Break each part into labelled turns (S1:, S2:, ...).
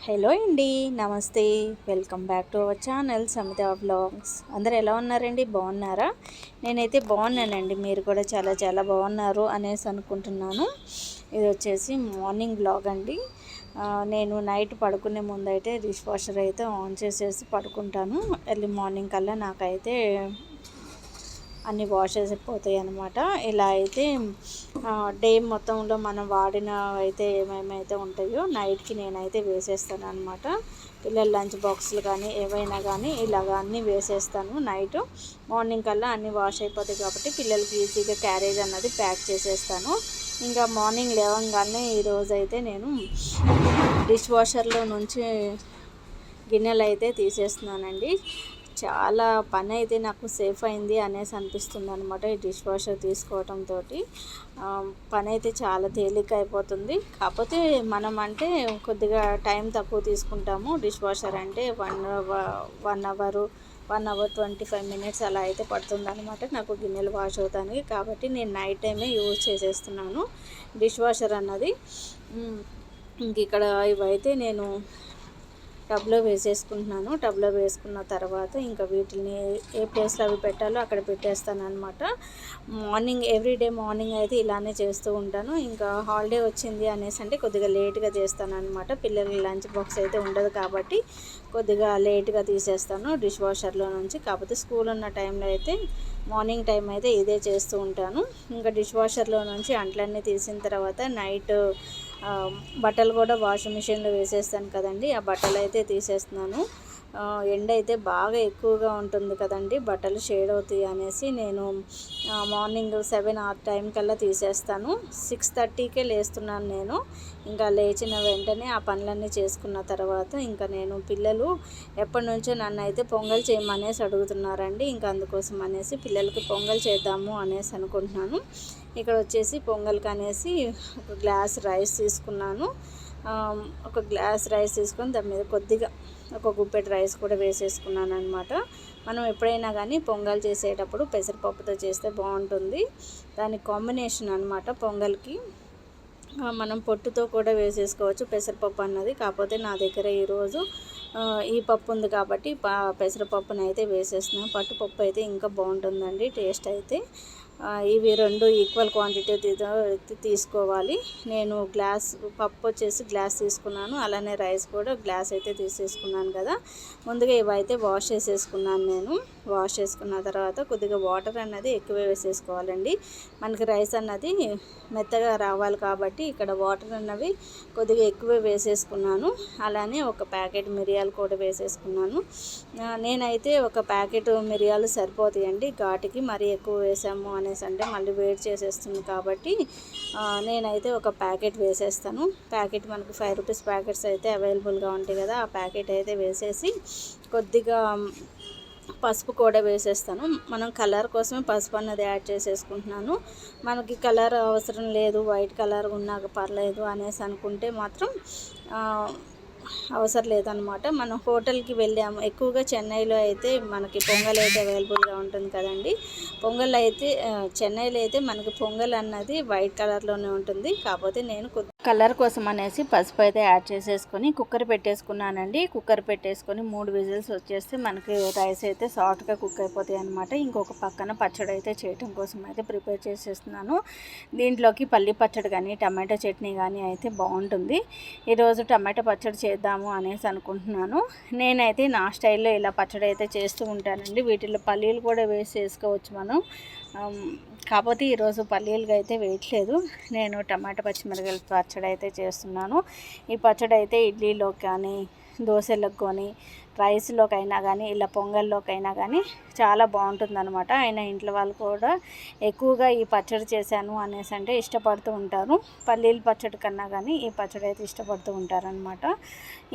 S1: Hello అండి, నమస్తే. Welcome back to our channel Samita vlogs. అందరు ఎలా ఉన్నారండి? బాగున్నారా? నేనైతే బాగున్నానండి. మీరు కూడా చాలా చాలా బాగున్నారు అనేసి అనుకుంటున్నాను. ఇది వచ్చేసి మార్నింగ్ వ్లాగ్ అండి. నేను నైట్ పడుకునే ముందు అయితే డిష్ వాషర్ అయితే ఆన్ చేసేసి పడుకుంటాను. ఎర్లీ మార్నింగ్ కల్లా నాకైతే అన్నీ వాష్ అయిపోతాయి అన్నమాట. ఇలా అయితే డే మొత్తంలో మనం వాడిన అయితే ఏమేమైతే ఉంటాయో నైట్కి నేనైతే వేసేస్తాను అనమాట. పిల్లల లంచ్ బాక్సులు కానీ ఏవైనా కానీ ఇలాగ అన్నీ వేసేస్తాను. నైట్ మార్నింగ్ కల్లా అన్నీ వాష్ అయిపోతాయి కాబట్టి పిల్లలకి ఈజీగా క్యారేజ్ అన్నది ప్యాక్ చేసేస్తాను. ఇంకా మార్నింగ్ లేవగానే ఈరోజు అయితే నేను డిష్ వాషర్లో నుంచి గిన్నెలు అయితే తీసేస్తున్నానండి. చాలా పని అయితే నాకు సేఫ్ అయింది అనేసి అనిపిస్తుంది అనమాట. ఈ డిష్ వాషర్ తీసుకోవడంతో పని అయితే చాలా తేలిక అయిపోతుంది. కాకపోతే మనం అంటే కొద్దిగా టైం తక్కువ తీసుకుంటాము. డిష్ వాషర్ అంటే 1 అవర్ 25 మినిట్స్ అలా అయితే పడుతుంది అనమాట నాకు గిన్నెలు వాష్ అవుతానికి. కాబట్టి నేను నైట్ టైమే యూజ్ చేసేస్తున్నాను డిష్ వాషర్ అన్నది. ఇంక ఇక్కడ ఇవైతే నేను టబ్లో వేసేసుకుంటున్నాను. టబ్లో వేసుకున్న తర్వాత ఇంకా వీటిని ఏ ప్లేస్లో అవి పెట్టాలో అక్కడ పెట్టేస్తాను అనమాట. మార్నింగ్ ఎవ్రీడే మార్నింగ్ అయితే ఇలానే చేస్తూ ఉంటాను. ఇంకా హాలిడే వచ్చింది అనేసి అంటే కొద్దిగా లేట్గా చేస్తాను అనమాట. పిల్లలకి లంచ్ బాక్స్ అయితే ఉండదు కాబట్టి కొద్దిగా లేట్గా తీసేస్తాను డిష్ వాషర్లో నుంచి. కాకపోతే స్కూల్ ఉన్న టైంలో అయితే మార్నింగ్ టైం అయితే ఇదే చేస్తూ ఉంటాను. ఇంకా డిష్ వాషర్లో నుంచి అంట్లన్నీ తీసిన తర్వాత నైట్ బట్టలు కూడా వాషింగ్ మిషన్లో వేసేస్తాను కదండి. ఆ బట్టలు అయితే తీసేస్తున్నాను. ఎండ అయితే బాగా ఎక్కువగా ఉంటుంది కదండి, బట్టలు షేడ్ అవుతాయి అనేసి నేను మార్నింగ్ 7 ఆ టైం కల్లా తీసేస్తాను. 6:30కే లేస్తున్నాను నేను. ఇంకా లేచిన వెంటనే ఆ పనులన్నీ చేసుకున్న తర్వాత ఇంకా నేను పిల్లలు ఎప్పటి నుంచో నన్ను అయితే పొంగల్ చేయమనేసి అడుగుతున్నారండి. ఇంకా అందుకోసం అనేసి పిల్లలకి పొంగల్ చేద్దాము అనేసి అనుకుంటున్నాను. ఇక్కడ వచ్చేసి పొంగల్కి అనేసి ఒక గ్లాస్ రైస్ తీసుకున్నాను. ఒక గ్లాస్ రైస్ తీసుకొని దాని మీద కొద్దిగా ఒక గుప్పెడు రైస్ కూడా వేసేసుకున్నాను అనమాట. మనం ఎప్పుడైనా కానీ పొంగల్ చేసేటప్పుడు పెసరపప్పుతో చేస్తే బాగుంటుంది. దాని కాంబినేషన్ అనమాట పొంగల్కి. మనం పొట్టుతో కూడా వేసేసుకోవచ్చు పెసరపప్పు అన్నది. కాకపోతే నా దగ్గర ఈరోజు ఈ పప్పు ఉంది కాబట్టి పెసరపప్పును అయితే వేసేస్తున్నాను. పట్టుపప్పు అయితే ఇంకా బాగుంటుందండి టేస్ట్ అయితే. ఇవి రెండు ఈక్వల్ క్వాంటిటీ తీసుకోవాలి. నేను పప్పు వచ్చేసి గ్లాస్ తీసుకున్నాను, అలానే రైస్ కూడా గ్లాస్ అయితే తీసేసుకున్నాను కదా. ముందుగా ఇవైతే వాష్ చేసేసుకున్నాను నేను. వాష్ చేసుకున్న తర్వాత కొద్దిగా వాటర్ అన్నది ఎక్కువ వేసేసుకోవాలండి. మనకి రైస్ అన్నది మెత్తగా రావాలి కాబట్టి ఇక్కడ వాటర్ అన్నవి కొద్దిగా ఎక్కువ వేసేసుకున్నాను. అలానే ఒక ప్యాకెట్ మిరియాలు కూడా వేసేసుకున్నాను. నేనైతే ఒక ప్యాకెట్ మిరియాలు సరిపోతాయండి ఘాటుకి. మరీ ఎక్కువ వేసాము అనేసి అంటే మళ్ళీ వేడి చేసేస్తుంది కాబట్టి నేనైతే ఒక ప్యాకెట్ వేసేస్తాను. ప్యాకెట్ మనకు 5 రూపీస్ ప్యాకెట్స్ అయితే అవైలబుల్గా ఉంటాయి కదా. ఆ ప్యాకెట్ అయితే వేసేసి కొద్దిగా పసుపు కూడా వేసేస్తాను. మనం కలర్ కోసమే పసుపు అన్నది యాడ్ చేసేసుకుంటున్నాను. మనకి కలర్ అవసరం లేదు, వైట్ కలర్ ఉన్నాక పర్లేదు అనేసి అనుకుంటే మాత్రం అవసరం లేదనమాట. మనం హోటల్కి వెళ్ళాము ఎక్కువగా చెన్నైలో అయితే మనకి పొంగల్ అయితే అవైలబుల్గా ఉంటుంది కదండి. పొంగల్ అయితే చెన్నైలో అయితే మనకి పొంగల్ అన్నది వైట్ కలర్లోనే ఉంటుంది. కాకపోతే నేను కలర్ కోసం అనేసి పసుపు అయితే యాడ్ చేసేసుకొని కుక్కర్ పెట్టేసుకున్నానండి. కుక్కర్ పెట్టేసుకొని 3 విజిల్స్ వచ్చేస్తే మనకి రైస్ అయితే సాఫ్ట్గా కుక్ అయిపోతాయి అనమాట. ఇంకొక పక్కన పచ్చడి అయితే చేయటం కోసం అయితే ప్రిపేర్ చేసేస్తున్నాను. దీంట్లోకి పల్లి పచ్చడి కానీ టమాటో చట్నీ కానీ అయితే బాగుంటుంది. ఈరోజు టమాటో పచ్చడి చేద్దాము అనేసి అనుకుంటున్నాను. నేనైతే నా స్టైల్లో ఇలా పచ్చడి అయితే చేస్తూ ఉంటానండి. వీటిలో పల్లీలు కూడా వేసి చేసుకోవచ్చు మనం. కాకపోతే ఈరోజు పల్లీలుగా అయితే వేయట్లేదు. నేను టమాటా పచ్చిమిరపకాయల పచ్చడి అయితే చేస్తున్నాను. ఈ పచ్చడి అయితే ఇడ్లీలోకి కానీ దోశలకు కానీ రైస్లోకైనా కానీ ఇలా పొంగల్లోకైనా కానీ చాలా బాగుంటుందన్నమాట. అయినా ఇంట్లో వాళ్ళు కూడా ఎక్కువగా ఈ పచ్చడి చేశాను అనేసి అంటే ఇష్టపడుతూ ఉంటారు. పల్లీల పచ్చడి కన్నా కానీ ఈ పచ్చడి అయితే ఇష్టపడుతూ ఉంటారనమాట.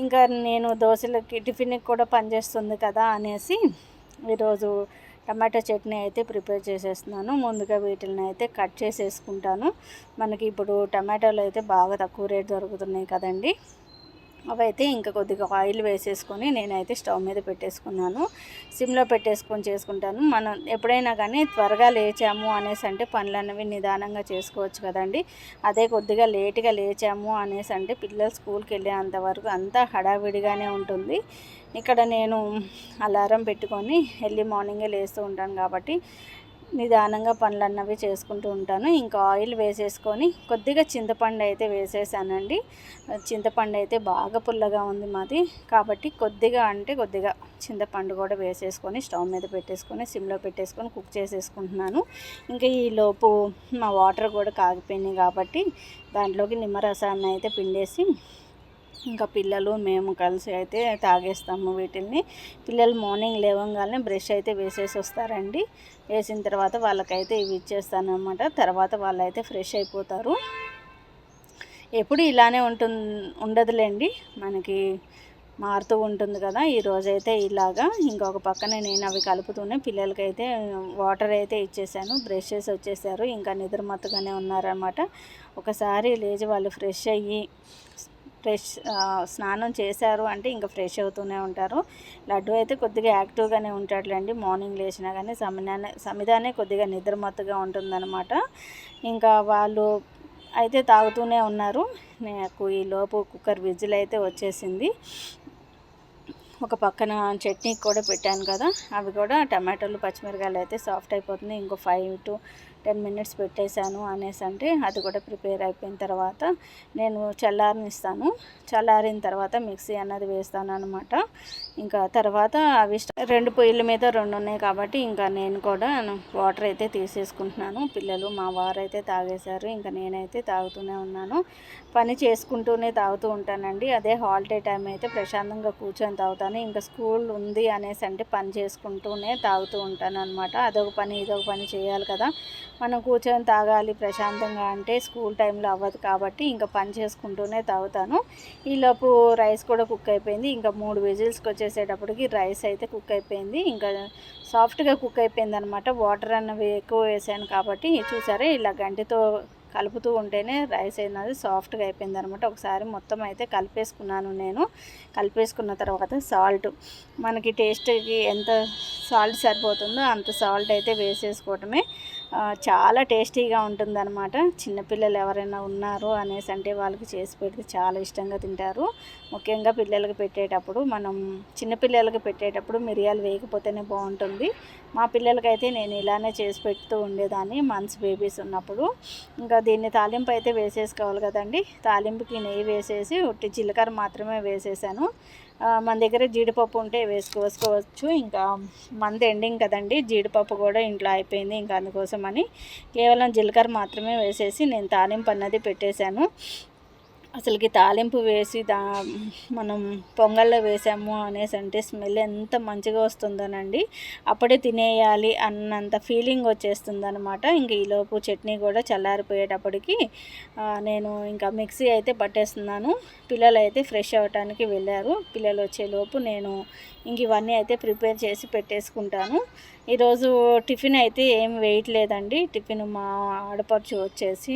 S1: ఇంకా నేను దోశలకి టిఫిన్కి కూడా పనిచేస్తుంది కదా అనేసి ఈరోజు టమాటో చట్నీ అయితే ప్రిపేర్ చేసేస్తున్నాను. ముందుగా వీటిని అయితే కట్ చేసేసుకుంటాను. మనకి ఇప్పుడు టమాటోలు అయితే బాగా తక్కువ రేట్ దొరుకుతున్నాయి కదండి. అవైతే ఇంకా కొద్దిగా ఆయిల్ వేసేసుకొని నేనైతే స్టవ్ మీద పెట్టేసుకున్నాను. సిమ్లో పెట్టేసుకొని చేసుకుంటాను. మనం ఎప్పుడైనా కానీ త్వరగా లేచాము అనేసి అంటే పనులన్నవి నిదానంగా చేసుకోవచ్చు కదండి. అదే కొద్దిగా లేట్గా లేచాము అనేసి అంటే పిల్లలు స్కూల్కి వెళ్ళేంత వరకు అంతా హడావిడిగానే ఉంటుంది. ఇక్కడ నేను అలారం పెట్టుకొని ఎర్లీ మార్నింగే లేస్తూ ఉంటాను కాబట్టి నిదానంగా పనులన్నవి చేసుకుంటూ ఉంటాను. ఇంకా ఆయిల్ వేసేసుకొని కొద్దిగా చింతపండు అయితే వేసేసానండి. చింతపండు అయితే బాగా పుల్లగా ఉంది మాది కాబట్టి కొద్దిగా చింతపండు కూడా వేసేసుకొని స్టవ్ మీద పెట్టేసుకొని సిమ్లో పెట్టేసుకొని కుక్ చేసేసుకుంటున్నాను. ఇంకా ఈలోపు మా వాటర్ కూడా కాగిపోయినాయి కాబట్టి దాంట్లోకి నిమ్మరసాన్ని అయితే పిండేసి ఇంకా పిల్లలు మేము కలిసి అయితే తాగేస్తాము వీటిల్ని. పిల్లలు మార్నింగ్ లేవగానే బ్రష్ అయితే వేసేసి వస్తారండి. వేసిన తర్వాత వాళ్ళకైతే ఇవి ఇచ్చేస్తానమాట. తర్వాత వాళ్ళైతే ఫ్రెష్ అయిపోతారు. ఎప్పుడు ఇలానే ఉండదులేండి, మనకి మారుతూ ఉంటుంది కదా. ఈరోజైతే ఇలాగా ఇంకొక పక్కన నేను అవి కలుపుతూనే పిల్లలకైతే వాటర్ అయితే ఇచ్చేసాను. బ్రష్ చేసి వచ్చేసారు, ఇంకా నిద్రమత్తుగానే ఉన్నారన్నమాట. ఒకసారి లేచి వాళ్ళు ఫ్రెష్ అయ్యి స్నానం చేశారు అంటే ఇంకా ఫ్రెష్ అవుతూనే ఉంటారు. లడ్డు అయితే కొద్దిగా యాక్టివ్గానే ఉంటాడులేండి. మార్నింగ్ లేచినా కానీ సమిదానే కొద్దిగా నిద్రమత్తుగా ఉంటుందన్నమాట. ఇంకా వాళ్ళు అయితే తాగుతూనే ఉన్నారు. నాకు ఈలోపు కుక్కర్ విజిల్ అయితే వచ్చేసింది. ఒక పక్కన చట్నీ కూడా పెట్టాను కదా, అవి కూడా టమాటోలు పచ్చిమిరకాయలు అయితే సాఫ్ట్ అయిపోతుంది. ఇంకో 5 to 10 minutes పెట్టేశాను అనేసి అంటే అది కూడా ప్రిపేర్ అయిపోయిన తర్వాత నేను చల్లారనిస్తాను. చల్లారిన తర్వాత మిక్సీ అన్నది వేస్తాను అనమాట. ఇంకా తర్వాత అవి 2 పొయ్యిల మీద 2 ఉన్నాయి కాబట్టి ఇంకా నేను కూడా వాటర్ అయితే తీసేసుకుంటున్నాను. పిల్లలు మా వారైతే తాగేశారు, ఇంకా నేనైతే తాగుతూనే ఉన్నాను. పని చేసుకుంటూనే తాగుతూ ఉంటానండి. అదే హాలిడే టైం అయితే ప్రశాంతంగా కూర్చొని తాగుతాను. ఇంకా స్కూల్ ఉంది అనేసి అంటే పని చేసుకుంటూనే తాగుతూ ఉంటాను అనమాట. అదొక పని ఇదొక పని చేయాలి కదా. మనం కూర్చొని తాగాలి ప్రశాంతంగా అంటే స్కూల్ టైంలో అవ్వదు కాబట్టి ఇంకా పని చేసుకుంటూనే తాగుతాను. ఈలోపు రైస్ కూడా కుక్ అయిపోయింది. ఇంకా 3 విజిల్స్కి వచ్చేసేటప్పటికి రైస్ అయితే కుక్ అయిపోయింది. ఇంకా సాఫ్ట్గా కుక్ అయిపోయింది అనమాట. వాటర్ అన్నవి ఎక్కువ వేసాను కాబట్టి చూసారా, ఇలా గంటితో కలుపుతూ ఉంటేనే రైస్ అనేది సాఫ్ట్గా అయిపోయింది అనమాట. ఒకసారి మొత్తం అయితే కలిపేసుకున్నాను నేను. కలిపేసుకున్న తర్వాత సాల్ట్, మనకి టేస్ట్కి ఎంత సాల్ట్ సరిపోతుందో అంత సాల్ట్ అయితే వేసేసుకోవటమే. చాలా టేస్టీగా ఉంటుందన్నమాట. చిన్నపిల్లలు ఎవరైనా ఉన్నారు అనేసి అంటే వాళ్ళకి చేసి పెడితే చాలా ఇష్టంగా తింటారు. ముఖ్యంగా పిల్లలకి పెట్టేటప్పుడు, మనం చిన్నపిల్లలకి పెట్టేటప్పుడు మిరియాలు వేయకపోతేనే బాగుంటుంది. మా పిల్లలకైతే నేను ఇలానే చేసి పెడుతూ ఉండేదాన్ని మంత్స్ బేబీస్ ఉన్నప్పుడు. ఇంకా దీన్ని తాలింపు అయితే వేసేసుకోవాలి కదండి. తాలింపుకి నెయ్యి వేసేసి ఉట్టి జీలకర్ర మాత్రమే వేసేసాను. మన దగ్గర జీడిపప్పు ఉంటే వేసుకోవచ్చు. ఇంకా మంత్ ఎండింగ్ కదండి, జీడిపప్పు కూడా ఇంట్లో అయిపోయింది. ఇంకా అందుకోసమని కేవలం జీలకర్ర మాత్రమే వేసేసి నేను తాలింపు అన్నది పెట్టేశాను. అసలుకి తాలింపు వేసి మనం పొంగల్లో వేసాము అనేసి అంటే స్మెల్ ఎంత మంచిగా వస్తుందోనండి. అప్పుడే తినేయాలి అన్నంత ఫీలింగ్ వచ్చేస్తుంది అనమాట. ఇంక ఈలోపు చట్నీ కూడా చల్లారిపోయేటప్పటికి నేను ఇంకా మిక్సీ అయితే పట్టేస్తున్నాను. పిల్లలు అయితే ఫ్రెష్ అవ్వటానికి వెళ్ళారు. పిల్లలు వచ్చేలోపు నేను ఇంక ఇవన్నీ అయితే ప్రిపేర్ చేసి పెట్టేసుకుంటాను. ఈరోజు టిఫిన్ అయితే ఏం వేయట్లేదండి. టిఫిన్ మా ఆడపడుచు వచ్చేసి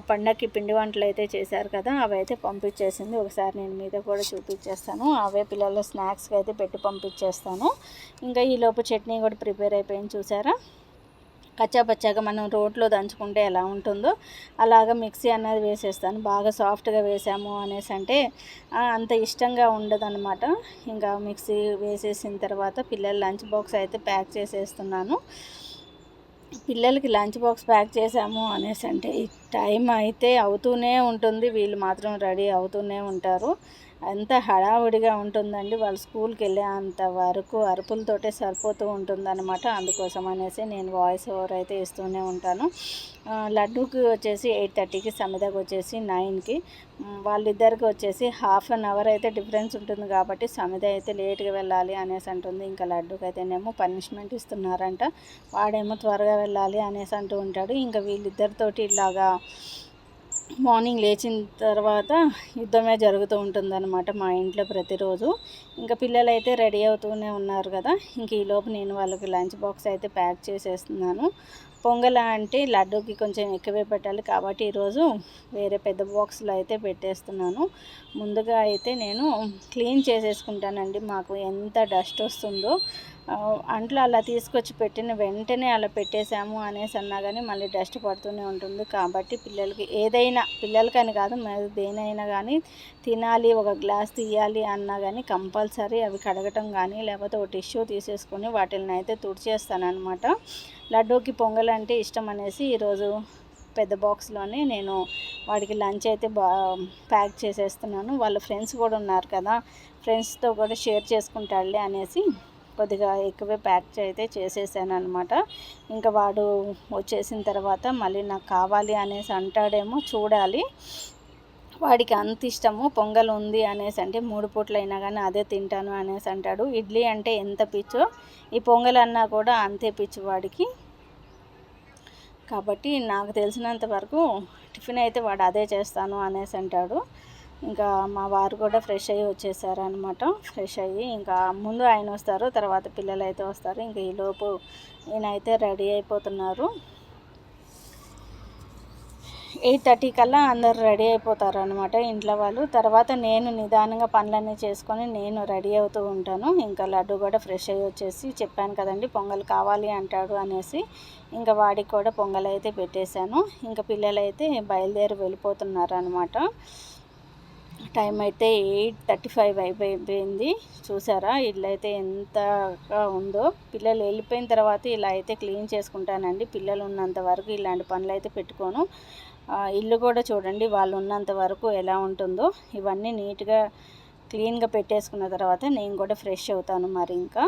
S1: పండగకి పిండి వంటలు అయితే చేశారు కదా, అవి అయితే పంపించేసింది. ఒకసారి నేను మీద కూడా చూపించేస్తాను. అవే పిల్లలు స్నాక్స్కి అయితే పెట్టి పంపించేస్తాను. ఇంకా ఈలోపు చట్నీ కూడా ప్రిపేర్ అయిపోయింది. చూసారా, కచ్చాపచ్చాగా మనం రోట్లో దంచుకుంటే ఎలా ఉంటుందో అలాగా మిక్సీ అన్నది వేసేస్తాను. బాగా సాఫ్ట్గా వేసాము అనేసి అంటే అంత ఇష్టంగా ఉండదన్నమాట. ఇంకా మిక్సీ వేసేసిన తర్వాత పిల్లల లంచ్ బాక్స్ అయితే ప్యాక్ చేసేస్తున్నాను. పిల్లలకి లంచ్ బాక్స్ ప్యాక్ చేసాము అనేసి అంటే ఈ టైం అయితే అవుతూనే ఉంటుంది. వీళ్ళు మాత్రం రెడీ అవుతూనే ఉంటారు. అంత హడావుడిగా ఉంటుందండి. వాళ్ళు స్కూల్కి వెళ్ళే అంత వరకు అరుపులతోటే సరిపోతూ ఉంటుందన్నమాట. అందుకోసం అనేసి నేను వాయిస్ ఓవర్ అయితే ఇస్తూనే ఉంటాను. లడ్డూకి వచ్చేసి 8:30కి, సమిదకి వచ్చేసి 9కి. వాళ్ళిద్దరికి వచ్చేసి 1/2 hour అయితే డిఫరెన్స్ ఉంటుంది కాబట్టి సమిద అయితే లేట్గా వెళ్ళాలి అనేసి అంటుంది. ఇంకా లడ్డూకి అయితేనేమో పనిష్మెంట్ ఇస్తున్నారంట. వాడేమో త్వరగా వెళ్ళాలి అనేసి అంటూ ఉంటాడు. ఇంకా వీళ్ళిద్దరితోటి ఇలాగా మార్నింగ్ లేచిన తర్వాత యుద్ధమే జరుగుతూ ఉంటుందన్నమాట మా ఇంట్లో ప్రతిరోజు. ఇంకా పిల్లలు అయితే రెడీ అవుతూనే ఉన్నారు కదా. ఇంక ఈలోపు నేను వాళ్ళకి లంచ్ బాక్స్ అయితే ప్యాక్ చేసేస్తున్నాను. పొంగల్ అంటే లడ్డూకి కొంచెం ఎక్కువే పెట్టాలి కాబట్టి ఈరోజు వేరే పెద్ద బాక్స్లో అయితే పెట్టేస్తున్నాను. ముందుగా అయితే నేను క్లీన్ చేసేసుకుంటానండి. మాకు ఎంత డస్ట్ వస్తుందో అంట్లో అలా తీసుకొచ్చి పెట్టిన వెంటనే అలా పెట్టేశాము అనేసి అన్నా కానీ మళ్ళీ డస్ట్ పడుతూనే ఉంటుంది. కాబట్టి పిల్లలకి ఏదైనా, పిల్లలకని కాదు మరి దేనైనా కానీ తినాలి, ఒక గ్లాస్ తీయాలి అన్నా కానీ కంపల్సరీ అవి కడగటం కానీ లేకపోతే ఒక టిష్యూ తీసేసుకొని వాటిని అయితే తుడిచేస్తానమాట. లడ్డూకి పొంగల్ అంటే ఇష్టం అనేసి ఈరోజు పెద్ద బాక్స్లోనే నేను వాడికి లంచ్ అయితే ప్యాక్ చేసేస్తున్నాను. వాళ్ళ ఫ్రెండ్స్ కూడా ఉన్నారు కదా, ఫ్రెండ్స్తో కూడా షేర్ చేసుకుంటాడులే అనేసి కొద్దిగా ఎక్కువే ప్యాక్ అయితే చేసేసాను అనమాట. ఇంకా వాడు వచ్చేసిన తర్వాత మళ్ళీ నాకు కావాలి అనేసి అంటాడేమో చూడాలి. వాడికి అంత ఇష్టము పొంగల్ ఉంది అనేసి అంటే 3 పూటలు అయినా కానీ అదే తింటాను అనేసి అంటాడు. ఇడ్లీ అంటే ఎంత పిచ్చో ఈ పొంగల్ అన్నా కూడా అంతే పిచ్చి వాడికి. కాబట్టి నాకు తెలిసినంత వరకు టిఫిన్ అయితే వాడు అదే చేస్తాను అనేసి అంటాడు. ఇంకా మా వారు కూడా ఫ్రెష్ అయ్యి వచ్చేసారనమాట. ఫ్రెష్ అయ్యి ఇంకా ముందు ఆయన వస్తారు, తర్వాత పిల్లలు అయితే వస్తారు. ఇంకా ఈలోపు ఈయనైతే రెడీ అయిపోతున్నారు. 8:30 కల్లా అందరు రెడీ అయిపోతారు అనమాట ఇంట్లో వాళ్ళు. తర్వాత నేను నిదానంగా పనులన్నీ చేసుకొని నేను రెడీ అవుతూ ఉంటాను. ఇంకా లడ్డు కూడా ఫ్రెష్ అయ్యి వచ్చేసి చెప్పాను కదండి పొంగల్ కావాలి అంటాడు అనేసి ఇంకా వాడికి కూడా పొంగల్ అయితే పెట్టేశాను. ఇంకా పిల్లలైతే బయలుదేరి వెళ్ళిపోతున్నారు అనమాట. టైం అయితే 8:35 అయిపోయింది. చూసారా ఇల్లు అయితే ఎంతగా ఉందో. పిల్లలు వెళ్ళిపోయిన తర్వాత ఇలా అయితే క్లీన్ చేసుకుంటానండి. పిల్లలు ఉన్నంత వరకు ఇలాంటి పనులు అయితే పెట్టుకోను. ఇల్లు కూడా చూడండి వాళ్ళు ఉన్నంత వరకు ఎలా ఉంటుందో. ఇవన్నీ నీట్గా క్లీన్గా పెట్టేసుకున్న తర్వాత నేను కూడా ఫ్రెష్ అవుతాను మరి ఇంకా.